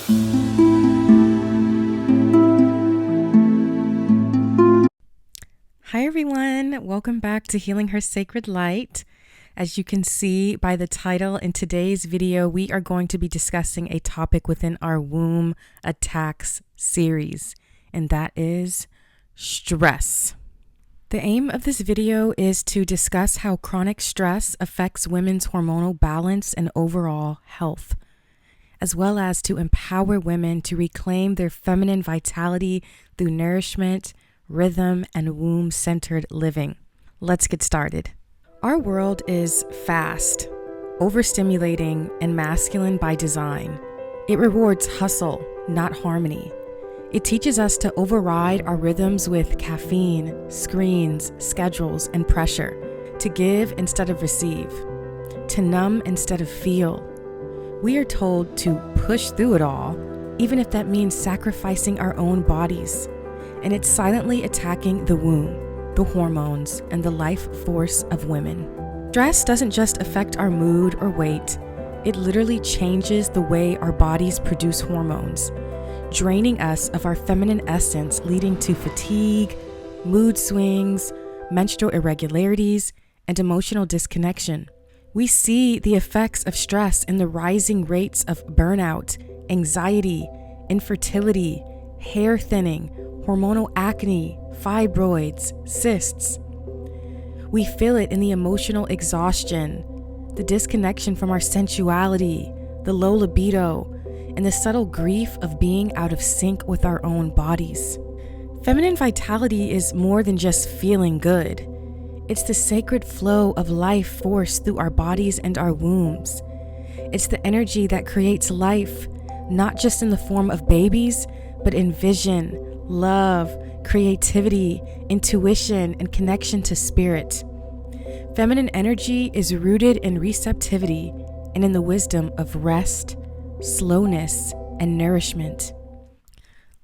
Hi everyone, welcome back to Healing Her Sacred Light. As you can see by the title, in today's video, we are going to be discussing a topic within our womb attacks series, and that is stress. The aim of this video is to discuss how chronic stress affects women's hormonal balance and overall health, as well as to empower women to reclaim their feminine vitality through nourishment, rhythm, and womb-centered living. Let's get started. Our world is fast, overstimulating, and masculine by design. It rewards hustle, not harmony. It teaches us to override our rhythms with caffeine, screens, schedules, and pressure, to give instead of receive, to numb instead of feel. We are told to push through it all, even if that means sacrificing our own bodies. And it's silently attacking the womb, the hormones, and the life force of women. Stress doesn't just affect our mood or weight, it literally changes the way our bodies produce hormones, draining us of our feminine essence, leading to fatigue, mood swings, menstrual irregularities, and emotional disconnection. We see the effects of stress in the rising rates of burnout, anxiety, infertility, hair thinning, hormonal acne, fibroids, cysts. We feel it in the emotional exhaustion, the disconnection from our sensuality, the low libido, and the subtle grief of being out of sync with our own bodies. Feminine vitality is more than just feeling good. It's the sacred flow of life force through our bodies and our wombs. It's the energy that creates life, not just in the form of babies, but in vision, love, creativity, intuition, and connection to spirit. Feminine energy is rooted in receptivity and in the wisdom of rest, slowness, and nourishment.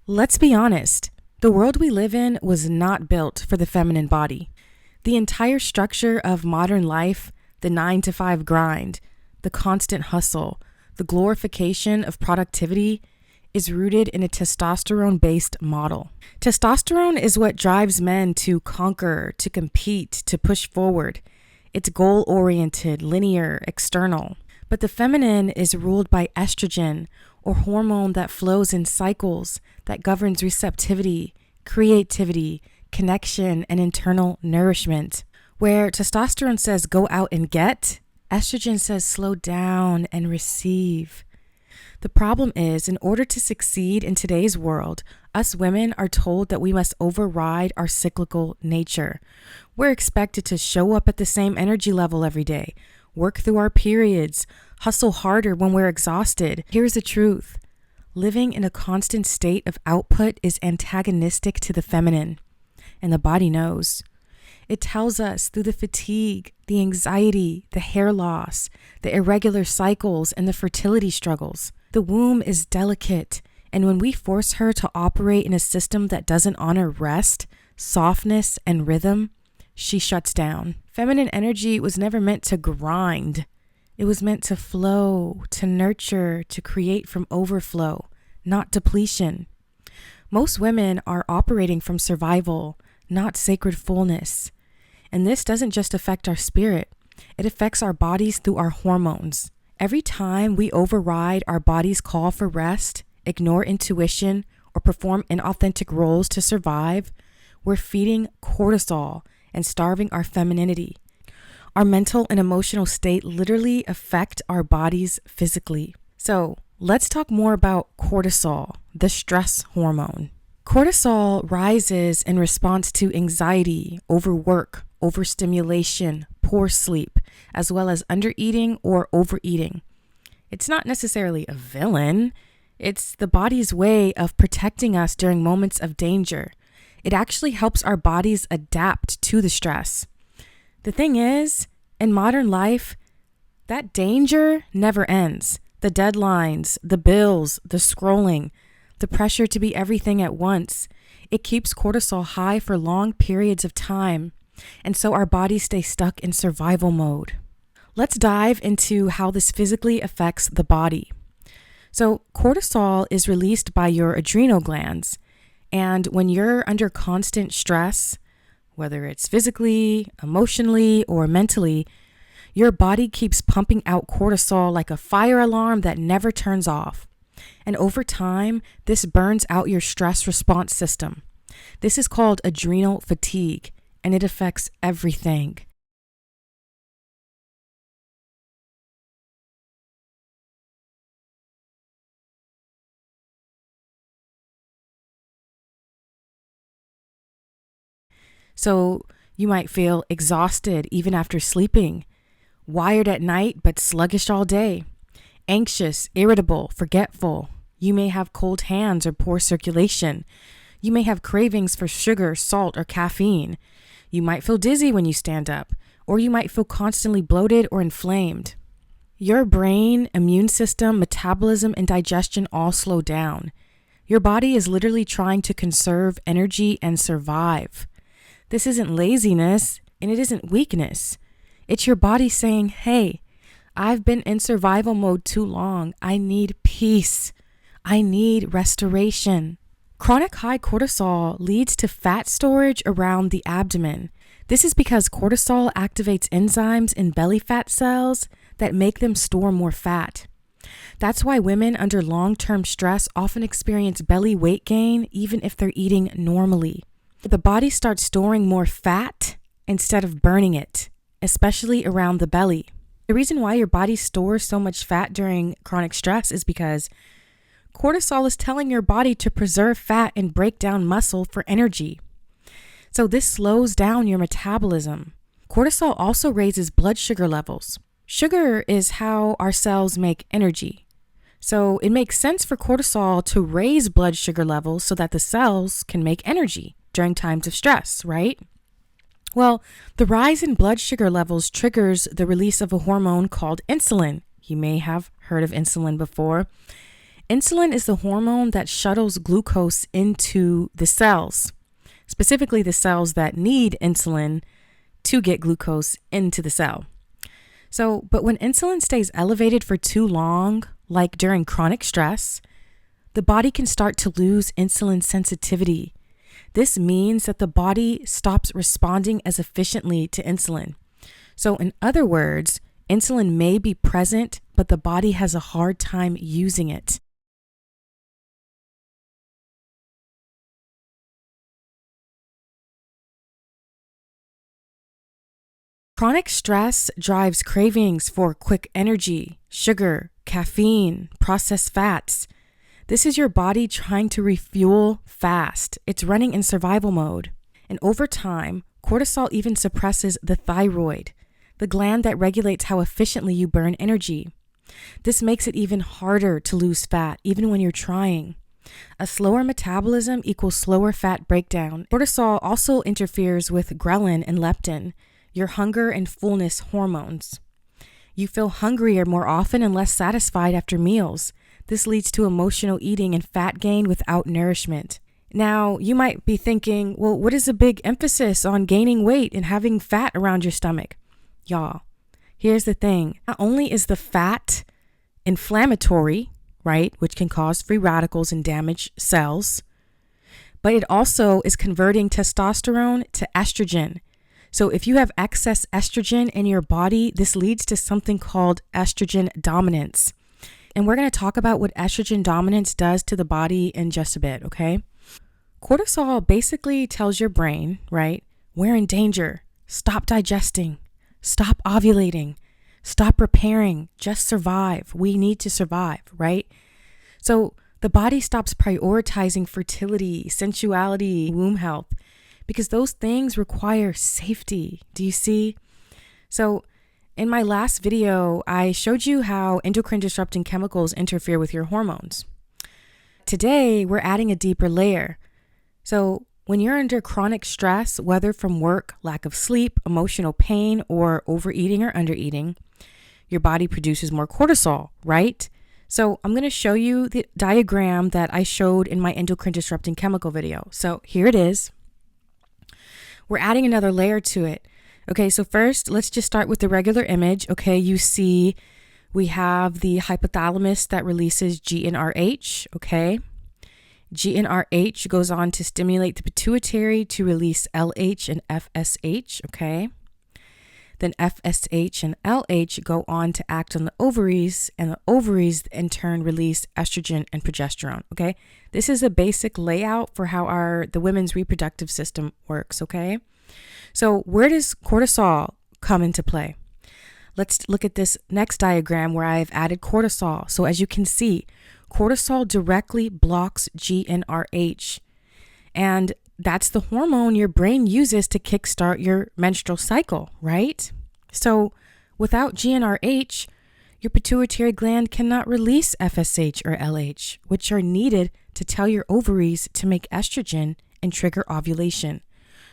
Let's be honest, the world we live in was not built for the feminine body. The entire structure of modern life, the 9-to-5 grind, the constant hustle, the glorification of productivity, is rooted in a testosterone-based model. Testosterone is what drives men to conquer, to compete, to push forward. It's goal-oriented, linear, external. But the feminine is ruled by estrogen, or hormone that flows in cycles, that governs receptivity, creativity, connection, and internal nourishment. Where testosterone says go out and get, estrogen says slow down and receive. The problem is, in order to succeed in today's world, us women are told that we must override our cyclical nature. We're expected to show up at the same energy level every day, work through our periods, hustle harder when we're exhausted. Here's the truth. Living in a constant state of output is antagonistic to the feminine, and the body knows. It tells us through the fatigue, the anxiety, the hair loss, the irregular cycles, and the fertility struggles. The womb is delicate, and when we force her to operate in a system that doesn't honor rest, softness, and rhythm, she shuts down. Feminine energy was never meant to grind. It was meant to flow, to nurture, to create from overflow, not depletion. Most women are operating from survival, not sacred fullness. And this doesn't just affect our spirit, it affects our bodies through our hormones. Every time we override our body's call for rest, ignore intuition, or perform inauthentic roles to survive, we're feeding cortisol and starving our femininity. Our mental and emotional state literally affect our bodies physically. So let's talk more about cortisol, the stress hormone. Cortisol rises in response to anxiety, overwork, overstimulation, poor sleep, as well as undereating or overeating. It's not necessarily a villain. It's the body's way of protecting us during moments of danger. It actually helps our bodies adapt to the stress. The thing is, in modern life, that danger never ends. The deadlines, the bills, the scrolling, the pressure to be everything at once. It keeps cortisol high for long periods of time, and so our bodies stay stuck in survival mode. Let's dive into how this physically affects the body. So cortisol is released by your adrenal glands. And when you're under constant stress, whether it's physically, emotionally, or mentally, your body keeps pumping out cortisol like a fire alarm that never turns off. And over time, this burns out your stress response system. This is called adrenal fatigue, and it affects everything. So you might feel exhausted even after sleeping, wired at night but sluggish all day, anxious, irritable, forgetful. You may have cold hands or poor circulation. You may have cravings for sugar, salt, or caffeine. You might feel dizzy when you stand up, or you might feel constantly bloated or inflamed. Your brain, immune system, metabolism, and digestion all slow down. Your body is literally trying to conserve energy and survive. This isn't laziness, and it isn't weakness. It's your body saying, hey, I've been in survival mode too long. I need peace. I need restoration. Chronic high cortisol leads to fat storage around the abdomen. This is because cortisol activates enzymes in belly fat cells that make them store more fat. That's why women under long-term stress often experience belly weight gain even if they're eating normally. The body starts storing more fat instead of burning it, especially around the belly. The reason why your body stores so much fat during chronic stress is because cortisol is telling your body to preserve fat and break down muscle for energy. So this slows down your metabolism. Cortisol also raises blood sugar levels. Sugar is how our cells make energy. So it makes sense for cortisol to raise blood sugar levels so that the cells can make energy during times of stress, right? Well, the rise in blood sugar levels triggers the release of a hormone called insulin. You may have heard of insulin before. Insulin is the hormone that shuttles glucose into the cells, specifically the cells that need insulin to get glucose into the cell. But when insulin stays elevated for too long, like during chronic stress, the body can start to lose insulin sensitivity. This means that the body stops responding as efficiently to insulin. So in other words, insulin may be present, but the body has a hard time using it. Chronic stress drives cravings for quick energy, sugar, caffeine, processed fats. This is your body trying to refuel fast. It's running in survival mode. And over time, cortisol even suppresses the thyroid, the gland that regulates how efficiently you burn energy. This makes it even harder to lose fat, even when you're trying. A slower metabolism equals slower fat breakdown. Cortisol also interferes with ghrelin and leptin, your hunger and fullness hormones. You feel hungrier more often and less satisfied after meals. This leads to emotional eating and fat gain without nourishment. Now, you might be thinking, well, what is a big emphasis on gaining weight and having fat around your stomach? Y'all, here's the thing. Not only is the fat inflammatory, right, which can cause free radicals and damage cells, but it also is converting testosterone to estrogen. So if you have excess estrogen in your body, this leads to something called estrogen dominance. And we're going to talk about what estrogen dominance does to the body in just a bit, okay? Cortisol basically tells your brain, right, we're in danger. Stop digesting. Stop ovulating. Stop repairing. Just survive. We need to survive, right? So the body stops prioritizing fertility, sensuality, womb health, because those things require safety. Do you see? So in my last video, I showed you how endocrine disrupting chemicals interfere with your hormones. Today, we're adding a deeper layer. So when you're under chronic stress, whether from work, lack of sleep, emotional pain, or overeating or undereating, your body produces more cortisol, right? So I'm going to show you the diagram that I showed in my endocrine disrupting chemical video. So here it is. We're adding another layer to it. Okay, so first, let's just start with the regular image. Okay, you see We have the hypothalamus that releases GnRH, okay? GnRH goes on to stimulate the pituitary to release LH and FSH, okay? Then FSH and LH go on to act on the ovaries, and the ovaries in turn release estrogen and progesterone, okay? This is a basic layout for how the women's reproductive system works, okay? So where does cortisol come into play? Let's look at this next diagram where I've added cortisol. So as you can see, cortisol directly blocks GnRH, and that's the hormone your brain uses to kickstart your menstrual cycle, right? So without GnRH, your pituitary gland cannot release FSH or LH, which are needed to tell your ovaries to make estrogen and trigger ovulation.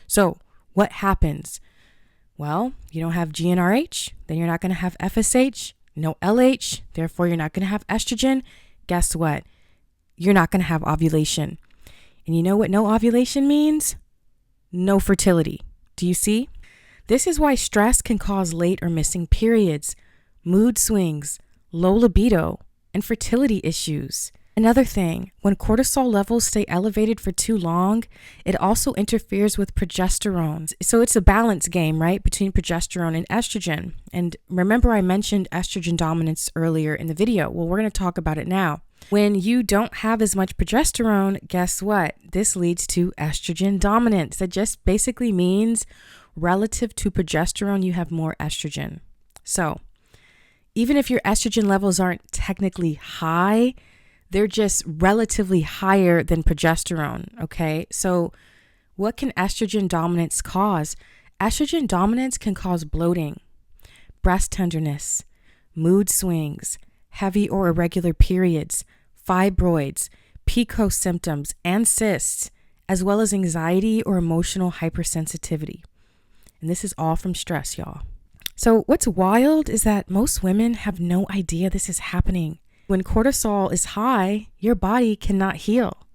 So what happens? Well, you don't have GnRH, then you're not going to have FSH, no LH, therefore you're not going to have estrogen. Guess what? You're not going to have ovulation. And you know what no ovulation means? No fertility. Do you see? This is why stress can cause late or missing periods, mood swings, low libido, and fertility issues. Another thing, when cortisol levels stay elevated for too long, it also interferes with progesterone. So it's a balance game, right, between progesterone and estrogen. And remember I mentioned estrogen dominance earlier in the video. Well, we're going to talk about it now. When you don't have as much progesterone, guess what? This leads to estrogen dominance. That just basically means relative to progesterone, you have more estrogen. So even if your estrogen levels aren't technically high, they're just relatively higher than progesterone, okay? So what can estrogen dominance cause? Estrogen dominance can cause bloating, breast tenderness, mood swings, heavy or irregular periods, fibroids, PCOS symptoms, and cysts, as well as anxiety or emotional hypersensitivity. And this is all from stress, y'all. So what's wild is that most women have no idea this is happening. When cortisol is high, your body cannot heal.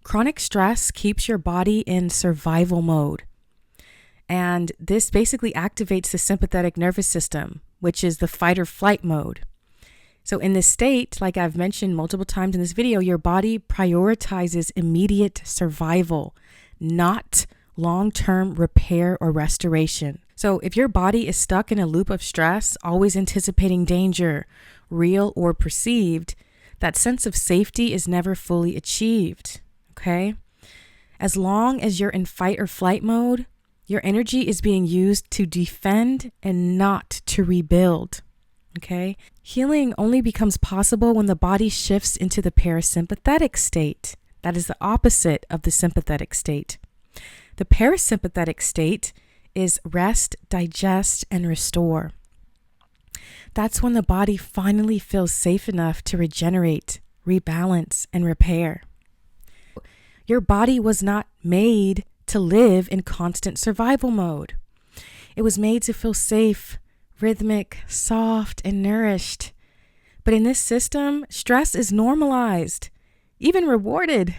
Chronic stress keeps your body in survival mode. And this basically activates the sympathetic nervous system, which is the fight or flight mode. So in this state, like I've mentioned multiple times in this video, your body prioritizes immediate survival, not long-term repair or restoration. So if your body is stuck in a loop of stress, always anticipating danger, real or perceived, that sense of safety is never fully achieved, okay? As long as you're in fight or flight mode, your energy is being used to defend and not to rebuild, okay? Healing only becomes possible when the body shifts into the parasympathetic state. That is the opposite of the sympathetic state. The parasympathetic state is rest, digest, and restore. That's when the body finally feels safe enough to regenerate, rebalance, and repair. Your body was not made to live in constant survival mode. It was made to feel safe, rhythmic, soft, and nourished. But in this system, stress is normalized, even rewarded.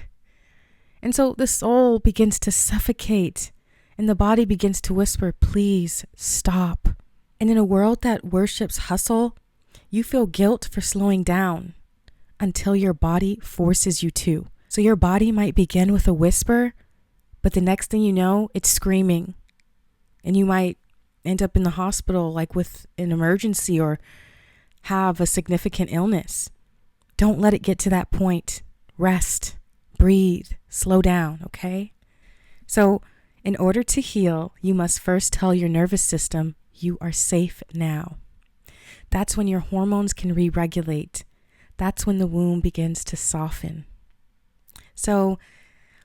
And so the soul begins to suffocate and the body begins to whisper, please stop. And in a world that worships hustle, you feel guilt for slowing down until your body forces you to. So your body might begin with a whisper, but the next thing you know, it's screaming. And you might end up in the hospital like with an emergency or have a significant illness. Don't let it get to that point. Rest, breathe, slow down, okay? So in order to heal, you must first tell your nervous system you are safe now. That's when your hormones can re-regulate. That's when the womb begins to soften. So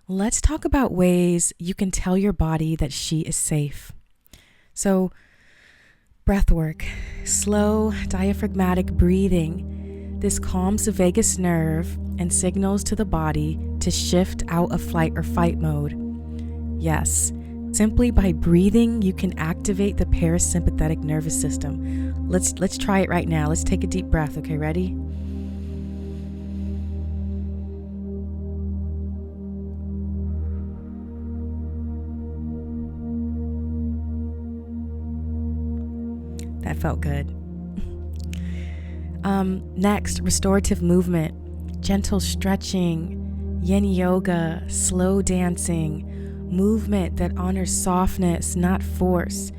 let's talk about ways you can tell your body that she is safe. So breath work, slow diaphragmatic breathing. This calms the vagus nerve and signals to the body to shift out of flight or fight mode. Yes, simply by breathing, you can activate the parasympathetic nervous system. Let's try it right now. Let's take a deep breath. Okay, ready? That felt good. Next, restorative movement, gentle stretching, yin yoga, slow dancing, movement that honors softness, not force.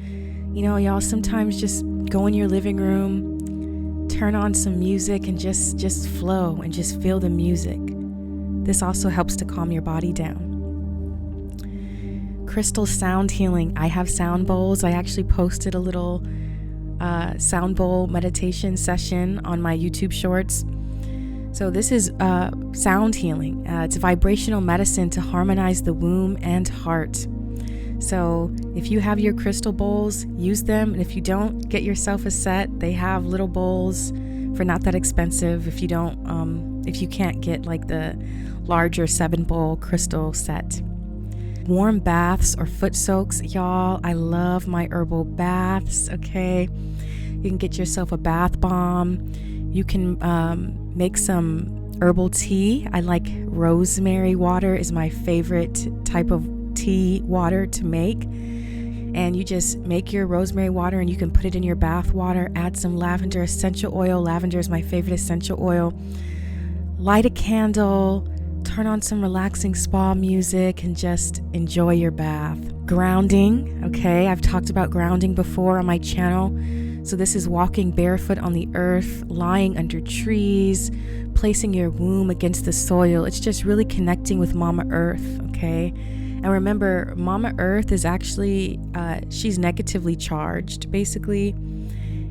You know, y'all, sometimes just go in your living room, turn on some music and just flow and just feel the music. This also helps to calm your body down. Crystal sound healing. I have sound bowls. I actually posted a little sound bowl meditation session on my YouTube shorts. So this is sound healing. It's vibrational medicine to harmonize the womb and heart. So if you have your crystal bowls, use them. And if you don't, get yourself a set. They have little bowls for not that expensive. If you can't get like the larger 7-bowl crystal set. Warm baths or foot soaks, y'all. I love my herbal baths. Okay, you can get yourself a bath bomb. You can make some herbal tea. I like rosemary water is my favorite type of tea water to make. And you just make your rosemary water and you can put it in your bath water. Add some lavender essential oil. Lavender is my favorite essential oil. Light a candle. Turn on some relaxing spa music and just enjoy your bath. Grounding, okay? I've talked about grounding before on my channel. So this is walking barefoot on the earth, lying under trees, placing your womb against the soil. It's just really connecting with Mama Earth, okay? And remember, Mama Earth is actually, she's negatively charged, basically.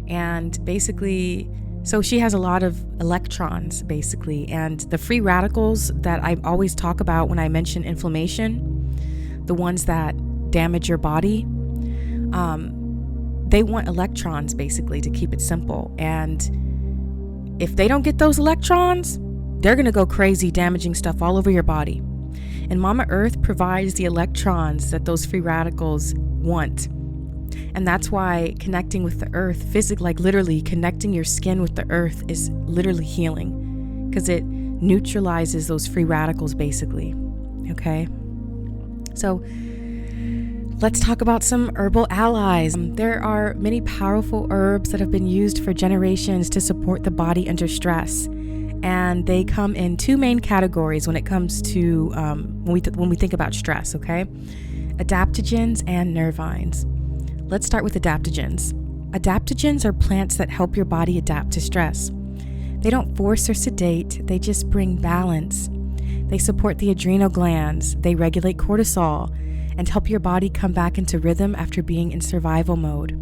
And basically, so she has a lot of electrons, basically, and the free radicals that I always talk about when I mention inflammation, the ones that damage your body, they want electrons, basically, to keep it simple. And if they don't get those electrons, they're going to go crazy, damaging stuff all over your body. And Mama Earth provides the electrons that those free radicals want. And that's why connecting with the earth, physically, like literally connecting your skin with the earth is literally healing, because it neutralizes those free radicals, basically. Okay? So let's talk about some herbal allies. There are many powerful herbs that have been used for generations to support the body under stress. And they come in 2 main categories when it comes to when we think about stress, okay? Adaptogens and Nervines. Let's start with adaptogens. Adaptogens are plants that help your body adapt to stress. They don't force or sedate, they just bring balance. They support the adrenal glands, they regulate cortisol, and help your body come back into rhythm after being in survival mode.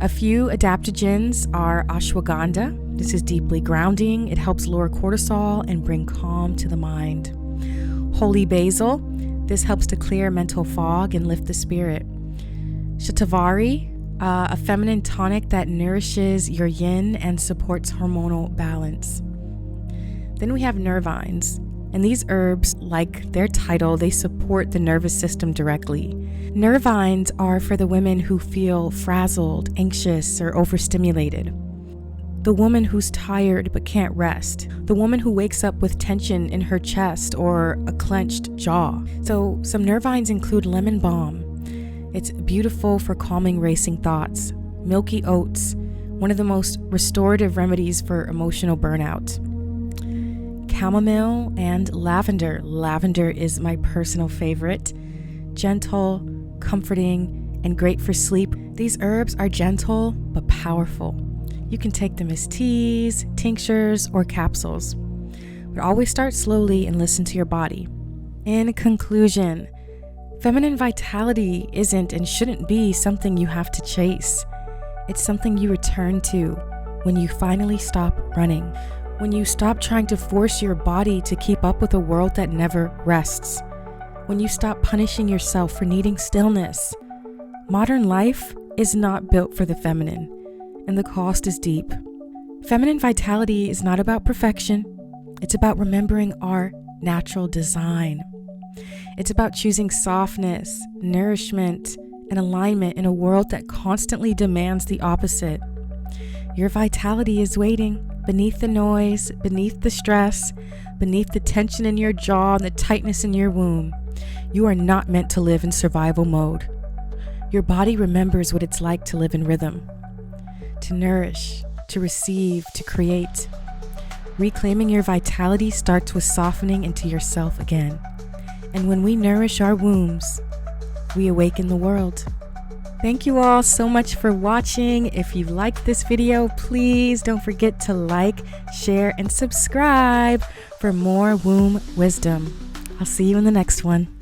A few adaptogens are ashwagandha. This is deeply grounding. It helps lower cortisol and bring calm to the mind. Holy basil. This helps to clear mental fog and lift the spirit. Shatavari, a feminine tonic that nourishes your yin and supports hormonal balance. Then we have Nervines, and these herbs, like their title, they support the nervous system directly. Nervines are for the women who feel frazzled, anxious, or overstimulated. The woman who's tired but can't rest. The woman who wakes up with tension in her chest or a clenched jaw. So some Nervines include lemon balm. It's beautiful for calming racing thoughts. Milky oats, one of the most restorative remedies for emotional burnout. Chamomile and lavender. Lavender is my personal favorite. Gentle, comforting, and great for sleep. These herbs are gentle but powerful. You can take them as teas, tinctures, or capsules. But always start slowly and listen to your body. In conclusion, feminine vitality isn't and shouldn't be something you have to chase. It's something you return to when you finally stop running, when you stop trying to force your body to keep up with a world that never rests, when you stop punishing yourself for needing stillness. Modern life is not built for the feminine, and the cost is deep. Feminine vitality is not about perfection. It's about remembering our natural design. It's about choosing softness, nourishment, and alignment in a world that constantly demands the opposite. Your vitality is waiting beneath the noise, beneath the stress, beneath the tension in your jaw and the tightness in your womb. You are not meant to live in survival mode. Your body remembers what it's like to live in rhythm, to nourish, to receive, to create. Reclaiming your vitality starts with softening into yourself again. And when we nourish our wombs, we awaken the world. Thank you all so much for watching. If you liked this video, please don't forget to like, share, and subscribe for more womb wisdom. I'll see you in the next one.